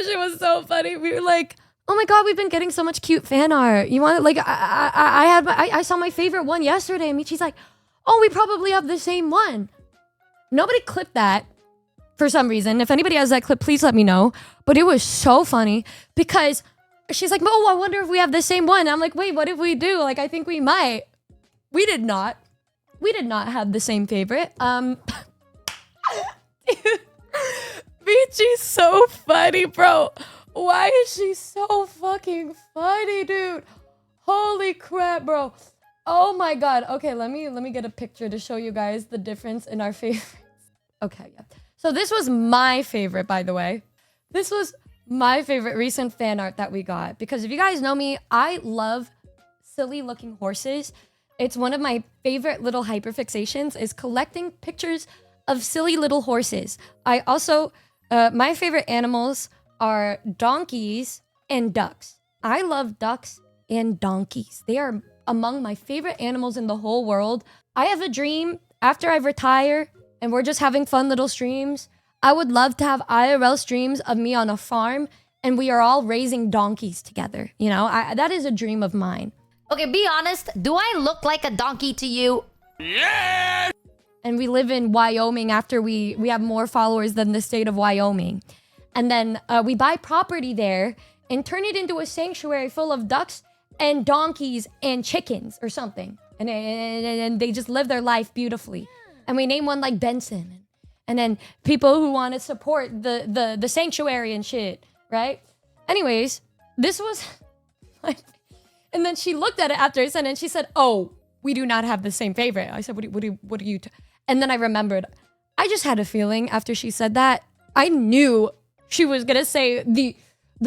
gosh, it was so funny. We were like, oh my god, we've been getting so much cute fan art. You want it? Like, I saw my favorite one yesterday, and Michi's like, oh, we probably have the same one. Nobody clipped that for some reason. If anybody has that clip, please let me know. But it was so funny because she's like, oh, I wonder if we have the same one. And I'm like, wait, what if we do? Like, I think we might. We did not. We did not have the same favorite. Dude, Michi's so funny, bro. Why is she so fucking funny, dude? Holy crap, bro. Oh my god. Okay, let me get a picture to show you guys the difference in our favorites. Okay, yeah. So this was my favorite, by the way. This was my favorite recent fan art that we got. Because if you guys know me, I love silly looking horses. It's one of my favorite little hyperfixations is collecting pictures of silly little horses. I also, my favorite animals are donkeys and ducks. I love ducks and donkeys. They are among my favorite animals in the whole world. I have a dream after I retire and we're just having fun little streams. I would love to have IRL streams of me on a farm and we are all raising donkeys together. You know, that is a dream of mine. Okay, be honest. Do I look like a donkey to you? Yeah! And we live in Wyoming after we have more followers than the state of Wyoming. And then we buy property there and turn it into a sanctuary full of ducks and donkeys and chickens or something. And they just live their life beautifully. And we name one like Benson. And then people who want to support the sanctuary and shit, right? Anyways, this was like... And then she looked at it after I said it and she said, oh, we do not have the same favorite. I said, what do you... And then I remembered, I just had a feeling after she said that, I knew she was going to say the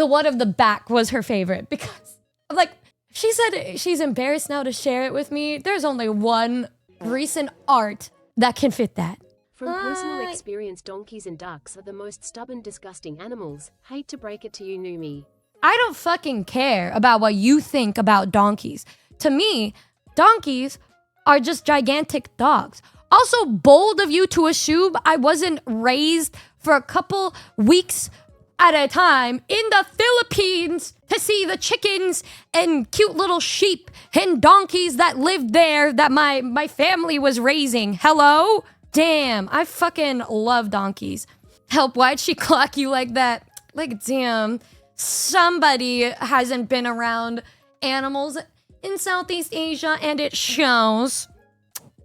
one of the back was her favorite because I'm like, she said she's embarrassed now to share it with me. There's only one recent art that can fit that. From personal experience, donkeys and ducks are the most stubborn, disgusting animals. Hate to break it to you, Numi. I don't fucking care about what you think about donkeys. To me, donkeys are just gigantic dogs. Also, bold of you to assume I wasn't raised for a couple weeks at a time in the Philippines to see the chickens and cute little sheep and donkeys that lived there that my family was raising. Hello? Damn, I fucking love donkeys. Help, why'd she clock you like that? Like, damn. Somebody hasn't been around animals in Southeast Asia and it shows.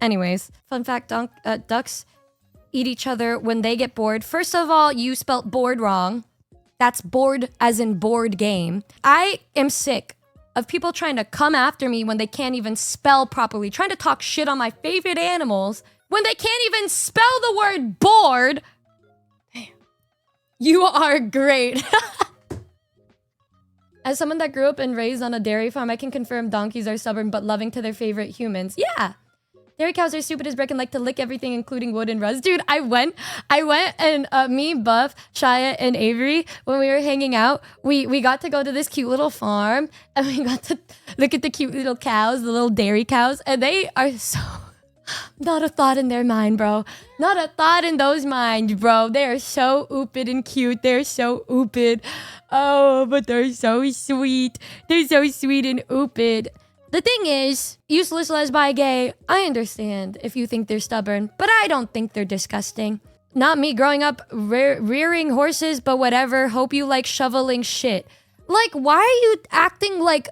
Anyways, fun fact, ducks eat each other when they get bored. First of all, you spelt bored wrong. That's bored as in board game. I am sick of people trying to come after me when they can't even spell properly, trying to talk shit on my favorite animals when they can't even spell the word bored. Damn. You are great. As someone that grew up and raised on a dairy farm, I can confirm donkeys are stubborn but loving to their favorite humans. Yeah. Dairy cows are stupid as brick and like to lick everything, including wood and rust. Dude, I went and me, Buff, Shia, and Avery, when we were hanging out, we got to go to this cute little farm and we got to look at the cute little cows, the little dairy cows, and they are so... Not a thought in their mind, bro. Not a thought in those minds, bro. They are so oopid and cute. They're so oopid. Oh, but they're so sweet. They're so sweet and oopid. The thing is, useless lesbi gay, I understand if you think they're stubborn, but I don't think they're disgusting. Not me growing up rearing horses, but whatever. Hope you like shoveling shit. Like, why are you acting like...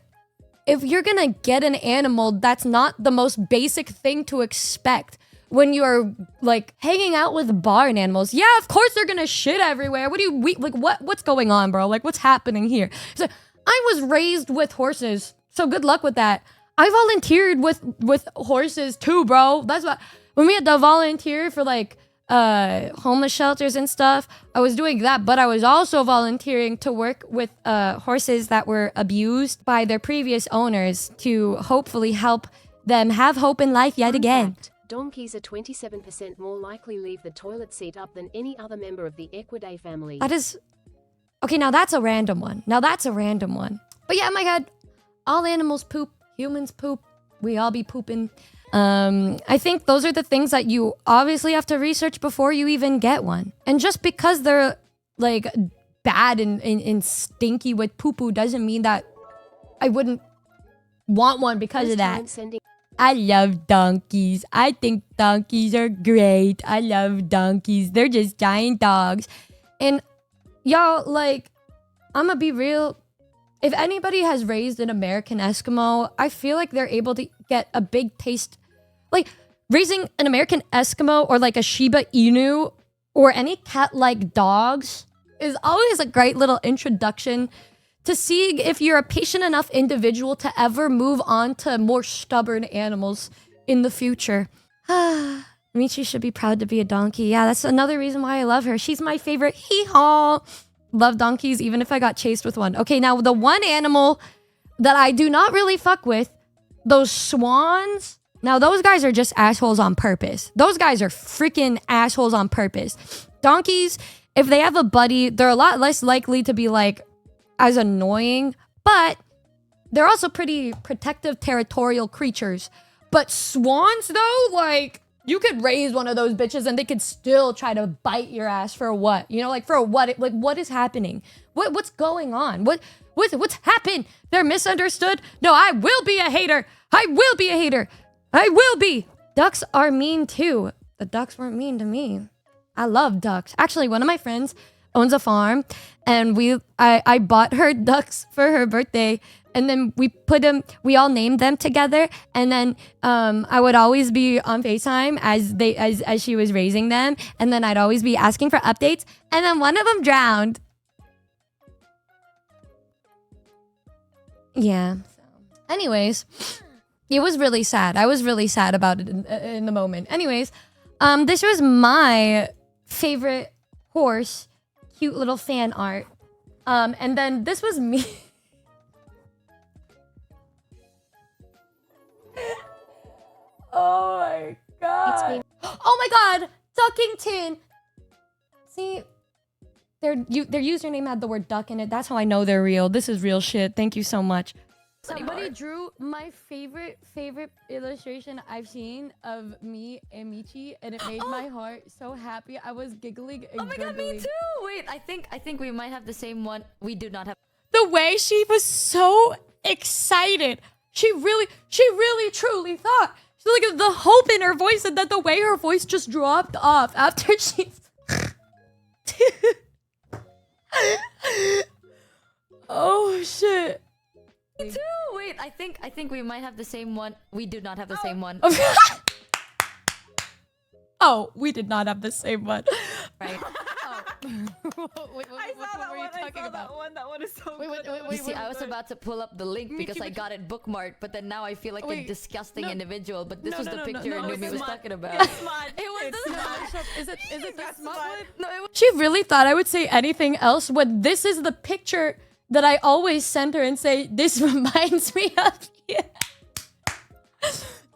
If you're gonna get an animal, that's not the most basic thing to expect when you're like hanging out with barn animals. Yeah, of course they're gonna shit everywhere. What do you like? What's going on, bro? Like, what's happening here? So, I was raised with horses, so good luck with that. I volunteered with horses too, bro. That's what when we had to volunteer for like homeless shelters and stuff. I was doing that, but I was also volunteering to work with horses that were abused by their previous owners to hopefully help them have hope in life yet again. Fact, donkeys are 27% more likely leave the toilet seat up than any other member of the Equidae family. That is... Okay, now that's a random one. But yeah, in my head, all animals poop, humans poop, we all be pooping. I think those are the things that you obviously have to research before you even get one. And just because they're like bad and stinky with poo-poo doesn't mean that I wouldn't want one because of that. I love donkeys. I think donkeys are great. I love donkeys. They're just giant dogs. And y'all, like, I'm gonna be real. If anybody has raised an American Eskimo, I feel like they're able to get a big taste. Like, raising an American Eskimo or like a Shiba Inu or any cat-like dogs is always a great little introduction to see if you're a patient enough individual to ever move on to more stubborn animals in the future. Michi should be proud to be a donkey. Yeah, that's another reason why I love her. She's my favorite. Hee-haw. Love donkeys, even if I got chased with one. Okay, now the one animal that I do not really fuck with, those swans. Now, those guys are just assholes on purpose. Those guys are freaking assholes on purpose. Donkeys, if they have a buddy, they're a lot less likely to be like as annoying, but they're also pretty protective, territorial creatures. But swans, though, like, you could raise one of those bitches and they could still try to bite your ass for what? You know, like for what? Like, what is happening? What's going on? What's happened? They're misunderstood? No, I will be a hater. I will be a hater. I will be. Ducks are mean too. The ducks weren't mean to me. I love ducks. Actually, one of my friends owns a farm and I bought her ducks for her birthday. And then we all named them together. And then I would always be on FaceTime as she was raising them. And then I'd always be asking for updates. And then one of them drowned. Yeah. So, anyways, it was really sad. I was really sad about it in the moment. Anyways, this was my favorite horse, cute little fan art. And then this was me. Oh my god. Oh my god! Duckington! See, their username had the word duck in it. That's how I know they're real. This is real shit. Thank you so much. Somebody drew my favorite illustration I've seen of me and Michi, and it made my heart so happy. I was giggling and Oh my god, me too! Wait, I think we might have the same one. We do not have. The way she was so excited. She really truly thought. Like the hope in her voice, and that the way her voice just dropped off after she. Oh shit. Me too. Wait, I think we might have the same one. We do not have the same one. Oh, we did not have the same one. Right. What were you talking about? That one is so good. You see, I was about to pull up the link because I got it bookmarked, but then now I feel like a disgusting individual. But this was the picture Numi was talking about. It was the Is it the smut one? No, she really thought I would say anything else when this is the picture that I always send her and say, this reminds me of you.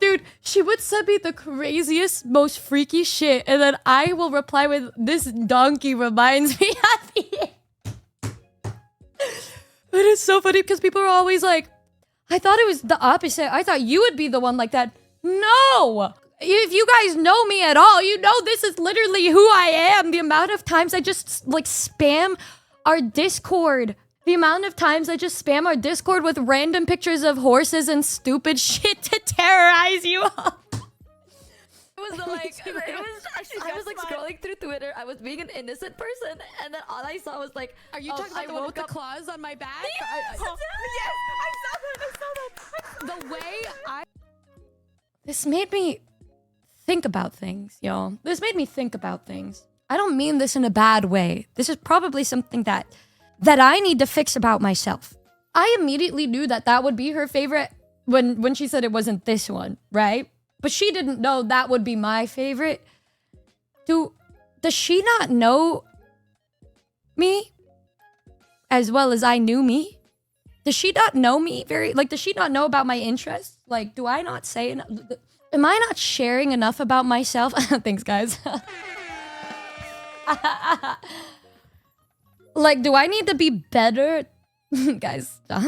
Dude, she would send me the craziest, most freaky shit, and then I will reply with, this donkey reminds me of you. It is so funny because people are always like, I thought it was the opposite. I thought you would be the one like that. No! If you guys know me at all, you know this is literally who I am. The amount of times I just like spam our Discord. The amount of times I just spam our Discord with random pictures of horses and stupid shit to terrorize you all. It was like, I was like scrolling through Twitter. I was being an innocent person, and then all I saw was like, are you talking about the one with the claws on my back? Yes, Yes, I saw that. The way this made me think about things, y'all. This made me think about things. I don't mean this in a bad way. This is probably something that I need to fix about myself. I immediately knew that would be her favorite when she said it wasn't this one, right? But she didn't know that would be my favorite. Does she not know me as well as I knew me? Does she not know me does she not know about my interests? Like, do I not say enough? Am I not sharing enough about myself? Thanks, guys. Like, do I need to be better? Guys, stop.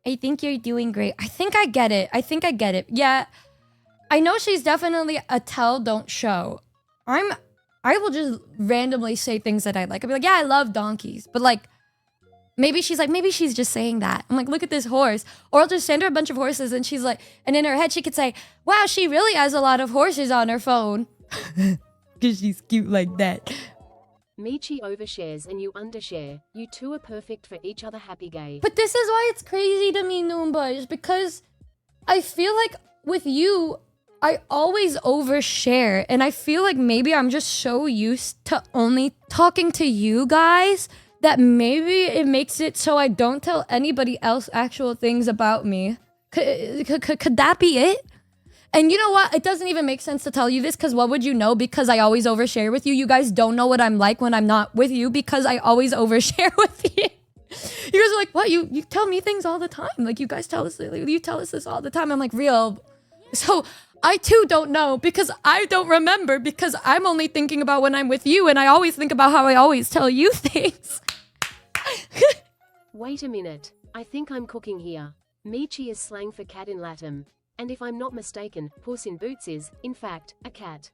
I think you're doing great. I think I get it. Yeah, I know she's definitely a tell, don't show. I'm I will just randomly say things that I like. I'll be like, yeah, I love donkeys. But like, maybe she's just saying that. I'm like, look at this horse. Or I'll just send her a bunch of horses and she's like, and in her head she could say, wow, she really has a lot of horses on her phone. Because she's cute like that. Michi overshares and you undershare. You two are perfect for each other, happy gay. But this is why it's crazy to me, Noomba, is because I feel like with you, I always overshare. And I feel like maybe I'm just so used to only talking to you guys that maybe it makes it so I don't tell anybody else actual things about me. Could that be it? And you know what? It doesn't even make sense to tell you this because what would you know? Because I always overshare with you. You guys don't know what I'm like when I'm not with you because I always overshare with you. You guys are like, what? You tell me things all the time. Like you guys tell us this all the time. I'm like, real. So I too don't know because I don't remember because I'm only thinking about when I'm with you and I always think about how I always tell you things. Wait a minute. I think I'm cooking here. Michi is slang for cat in Latin. And if I'm not mistaken, Puss in Boots is, in fact, a cat.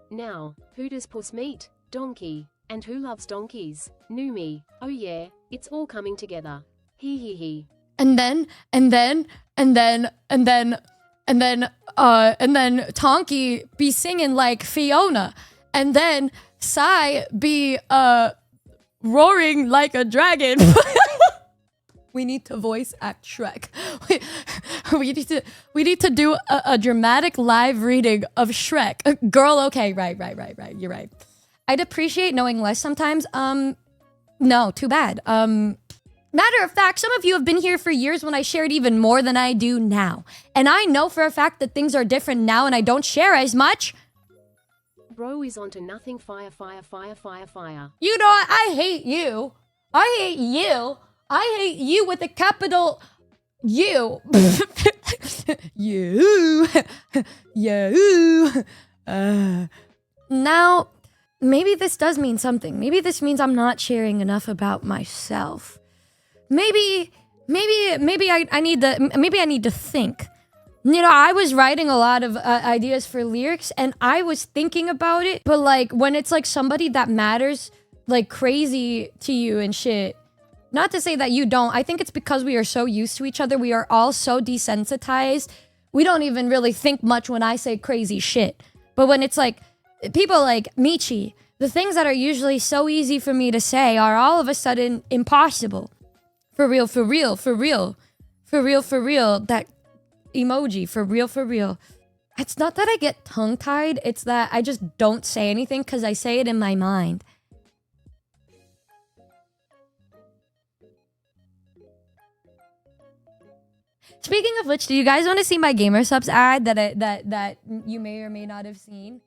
Now, who does Puss meet? Donkey. And who loves donkeys? Numi. Oh yeah, it's all coming together. Hee hee hee. And then Tonky be singing like Fiona. And then Sai be roaring like a dragon. We need to voice act Shrek. We need to do a dramatic live reading of Shrek. Girl, okay, right. You're right. I'd appreciate knowing less sometimes. No, too bad. Matter of fact, some of you have been here for years when I shared even more than I do now. And I know for a fact that things are different now and I don't share as much. Bro is onto nothing. Fire. You know what? I hate you. I hate you. I hate you with a capital U. You. Now, maybe this does mean something. Maybe this means I'm not sharing enough about myself. Maybe I need to think. You know, I was writing a lot of ideas for lyrics and I was thinking about it, but like when it's like somebody that matters like crazy to you and shit, not to say that you don't, I think it's because we are so used to each other. We are all so desensitized. We don't even really think much when I say crazy shit. But when it's like people like Michi, the things that are usually so easy for me to say are all of a sudden impossible. For real. That emoji, for real. It's not that I get tongue-tied, it's that I just don't say anything because I say it in my mind. Speaking of which, do you guys want to see my gamer subs ad that you may or may not have seen?